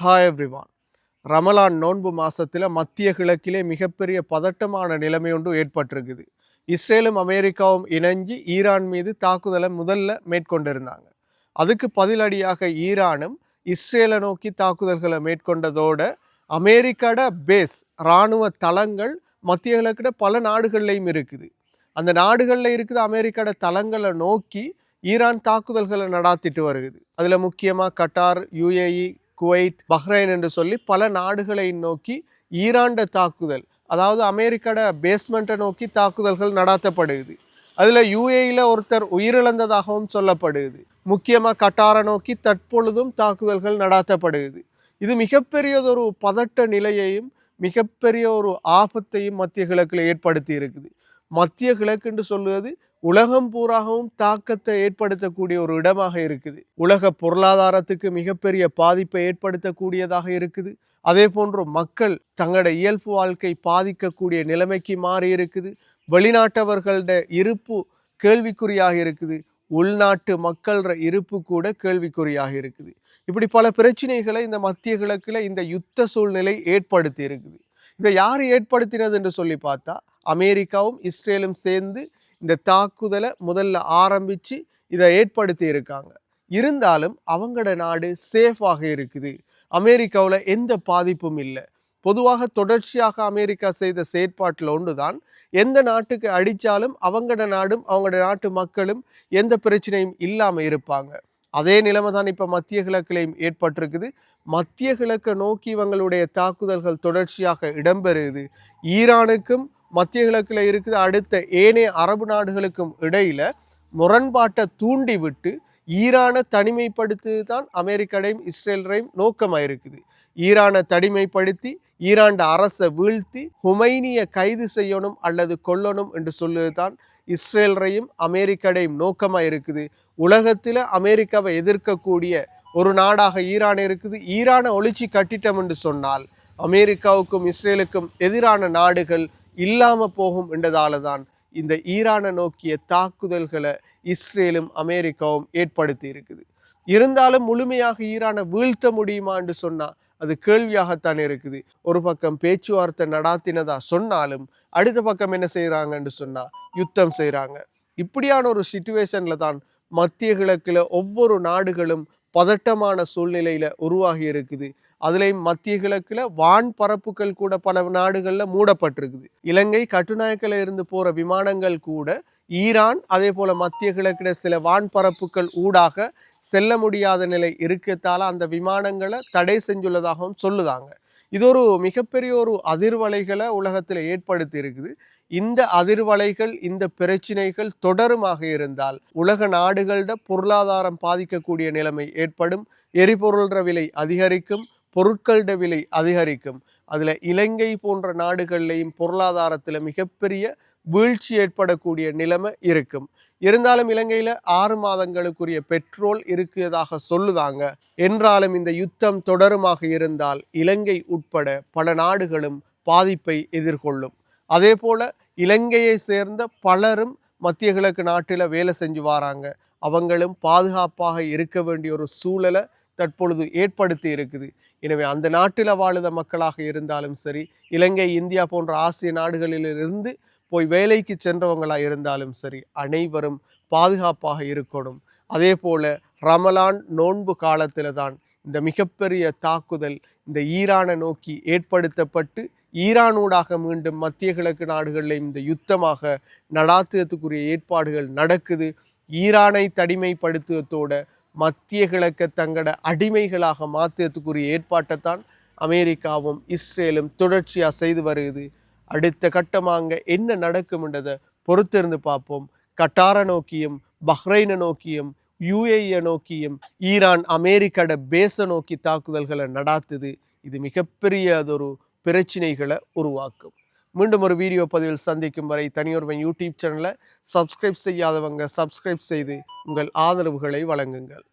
Hi everyone. Ramadan நோன்பு மாசத்துல மத்திய கிழக்கிலே மிகப்பெரிய பதட்டமான நிலைமை ஒன்று ஏற்பட்டிருக்குது. இஸ்ரேலும் அமெரிக்காவும் இணைஞ்சு ஈரான் மீது தாக்குதலை முதல்ல மேற்கொண்டிருந்தாங்க. அதுக்கு பதிலடியாக ஈரானும் இஸ்ரேலை நோக்கி தாக்குதல்களை மேற்கொண்டதோட அமெரிக்காட பேஸ் இராணுவ தளங்கள் மத்திய கிழக்கிட பல நாடுகள்லையும் இருக்குது. அந்த நாடுகளில் இருக்குது அமெரிக்காட தளங்களை நோக்கி ஈரான் தாக்குதல்களை நடாத்திட்டு வருகிறது. அதுல முக்கியமா கட்டார், யுஏஇ, குவைத், பஹ்ரைன் என்று சொல்லி பல நாடுகளை நோக்கி ஈரான்ட தாக்குதல், அதாவது அமெரிக்காட பேஸ்மெண்ட்டை நோக்கி தாக்குதல்கள் நடத்தப்படுது. அதுல யுஏஇல ஒருத்தர் உயிரிழந்ததாகவும் சொல்லப்படுது. முக்கியமா கட்டாரை நோக்கி தற்பொழுதும் தாக்குதல்கள் நடத்தப்படுது. இது மிகப்பெரியதொரு பதட்ட நிலையையும் மிகப்பெரிய ஒரு ஆபத்தையும் மத்திய கிழக்கில் ஏற்படுத்தி இருக்குது. மத்திய கிழக்கு என்று சொல்லுவது உலகம் பூராகவும் தாக்கத்தை ஏற்படுத்தக்கூடிய ஒரு இடமாக இருக்குது. உலக பொருளாதாரத்துக்கு மிகப்பெரிய பாதிப்பை ஏற்படுத்தக்கூடியதாக இருக்குது. அதே போன்று மக்கள் தங்களோட இயல்பு வாழ்க்கை பாதிக்கக்கூடிய நிலைமைக்கு மாறி இருக்குது. வெளிநாட்டவர்களோட இருப்பு கேள்விக்குறியாக இருக்குது. உள்நாட்டு மக்கள இருப்பு கூட கேள்விக்குறியாக இருக்குது. இப்படி பல பிரச்சனைகளை இந்த மத்திய கிழக்குல இந்த யுத்த சூழ்நிலை ஏற்படுத்தி இருக்குது. இதை யார் ஏற்படுத்தினது என்று சொல்லி பார்த்தா அமெரிக்காவும் இஸ்ரேலும் சேர்ந்து இந்த தாக்குதலை முதல்ல ஆரம்பிச்சு இதை ஏற்படுத்தி இருக்காங்க. இருந்தாலும் அவங்களோட நாடு சேஃபாக இருக்குது. அமெரிக்காவில் எந்த பாதிப்பும் இல்லை. பொதுவாக தொடர்ச்சியாக அமெரிக்கா செய்த செயற்பாட்டில் ஒன்றுதான், எந்த நாட்டுக்கு அடித்தாலும் அவங்களோட நாடும் அவங்களோட நாட்டு மக்களும் எந்த பிரச்சனையும் இல்லாமல் இருப்பாங்க. அதே நிலைமை தான் இப்போ மத்திய கிழக்கிலையும் ஏற்பட்டிருக்குது. மத்திய கிழக்கை நோக்கி இவங்களுடைய தாக்குதல்கள் தொடர்ச்சியாக இடம்பெறுது. ஈரானுக்கும் மத்திய கிழக்கில் இருக்குது அடுத்த ஏனைய அரபு நாடுகளுக்கும் இடையில முரண்பாட்டை தூண்டி விட்டு ஈரானை தனிமைப்படுத்துவது தான் அமெரிக்காவையும் இஸ்ரேலையும் நோக்கமாக இருக்குது. ஈரானை தனிமைப்படுத்தி ஈரான் அரசை வீழ்த்தி ஹுமைனியை கைது செய்யணும் அல்லது கொல்லணும் என்று சொல்லுவது தான் இஸ்ரேலையும் அமெரிக்காவையும் நோக்கமாக இருக்குது. உலகத்தில் அமெரிக்காவை எதிர்க்கக்கூடிய ஒரு நாடாக ஈரான் இருக்குது. ஈரானை ஒழிச்சு கட்டிட்டோம் என்று சொன்னால் அமெரிக்காவுக்கும் இஸ்ரேலுக்கும் எதிரான நாடுகள் இல்லாம போகும் என்றதால தான் இந்த ஈரானை நோக்கிய தாக்குதல்களை இஸ்ரேலும் அமெரிக்காவும் ஏற்படுத்தி இருக்குது. இருந்தாலும் முழுமையாக ஈரானை வீழ்த்த முடியுமா என்று சொன்னா அது கேள்வியாகத்தான் இருக்குது. ஒரு பக்கம் பேச்சுவார்த்தை நடாத்தினதா சொன்னாலும் அடுத்த பக்கம் என்ன செய்யறாங்கன்னு சொன்னா யுத்தம் செய்யறாங்க. இப்படியான ஒரு சிச்சுவேஷன்ல தான் மத்திய கிழக்குல ஒவ்வொரு நாடுகளும் பதட்டமான சூழ்நிலையில உருவாகி இருக்குது. அதுலேயும் மத்திய கிழக்குல வான் பரப்புகள் கூட பல நாடுகள்ல மூடப்பட்டிருக்குது. இலங்கை கட்டுநாயக்கில இருந்து போற விமானங்கள் கூட ஈரான் அதே போல மத்திய கிழக்குல சில வான் பரப்புகள் ஊடாக செல்ல முடியாத நிலை இருக்கத்தால அந்த விமானங்களை தடை செஞ்சுள்ளதாகவும் சொல்லுதாங்க. இது ஒரு மிகப்பெரிய ஒரு அதிர்வலைகளை உலகத்தில் ஏற்படுத்தி இருக்குது. இந்த அதிர்வலைகள் இந்த பிரச்சினைகள் தொடருமாக இருந்தால் உலக நாடுகளோட பொருளாதாரம் பாதிக்கக்கூடிய நிலைமை ஏற்படும். எரிபொருள்ற விலை அதிகரிக்கும், பொருட்களோட விலை அதிகரிக்கும். அதுல இலங்கை போன்ற நாடுகள்லையும் பொருளாதாரத்துல மிகப்பெரிய வீழ்ச்சி ஏற்படக்கூடிய நிலைமை இருக்கும். இருந்தாலும் இலங்கையில 6 மாதங்களுக்குரிய பெட்ரோல் இருக்கிறதாக சொல்லுதாங்க. என்றாலும் இந்த யுத்தம் தொடருமாக இருந்தால் இலங்கை உட்பட பல நாடுகளும் பாதிப்பை எதிர்கொள்ளும். அதே போல இலங்கையை சேர்ந்த பலரும் மத்திய கிழக்கு நாட்டில் வேலை செஞ்சு வராங்க. அவங்களும் பாதுகாப்பாக இருக்க வேண்டிய ஒரு சூழலை தற்பொழுது ஏற்படுத்தி இருக்குது. எனவே அந்த நாட்டில் வாழுத மக்களாக இருந்தாலும் சரி, இலங்கை, இந்தியா போன்ற ஆசிய நாடுகளிலிருந்து போய் வேலைக்கு சென்றவங்களாக இருந்தாலும் சரி, அனைவரும் பாதுகாப்பாக இருக்கணும். அதே போல ரமலான் நோன்பு காலத்தில் தான் இந்த மிகப்பெரிய தாக்குதல் இந்த ஈரானை நோக்கி ஏற்படுத்தப்பட்டு ஈரானூடாக மீண்டும் மத்திய கிழக்கு நாடுகளில் இந்த யுத்தமாக நடாத்துவதற்குரிய ஏற்பாடுகள் நடக்குது. ஈரானை தனிமைப்படுத்துவதோட மத்திய கிழக்க தங்களோட அடிமைகளாக மாற்றுவதற்குரிய ஏற்பாட்டைத்தான் அமெரிக்காவும் இஸ்ரேலும் தொடர்ச்சியாக செய்து வருகிறது. அடுத்த கட்டமாக என்ன நடக்கும்ன்றதை பொறுத்திருந்து பார்ப்போம். கட்டாரை நோக்கியும் பஹ்ரைனை நோக்கியும் யுஏஇயை நோக்கியும் ஈரான் அமெரிக்காட பேஸை நோக்கி தாக்குதல்களை நடாத்துது. இது மிகப்பெரிய அதொரு பிரச்சினைகளை உருவாக்கும். மீண்டும் ஒரு வீடியோ பதிவில் சந்திக்கும் வரை தனியொருவன் யூடியூப் சேனலை சப்ஸ்கிரைப் செய்யாதவங்க சப்ஸ்கிரைப் செய்து உங்கள் ஆதரவுகளை வழங்குங்கள்.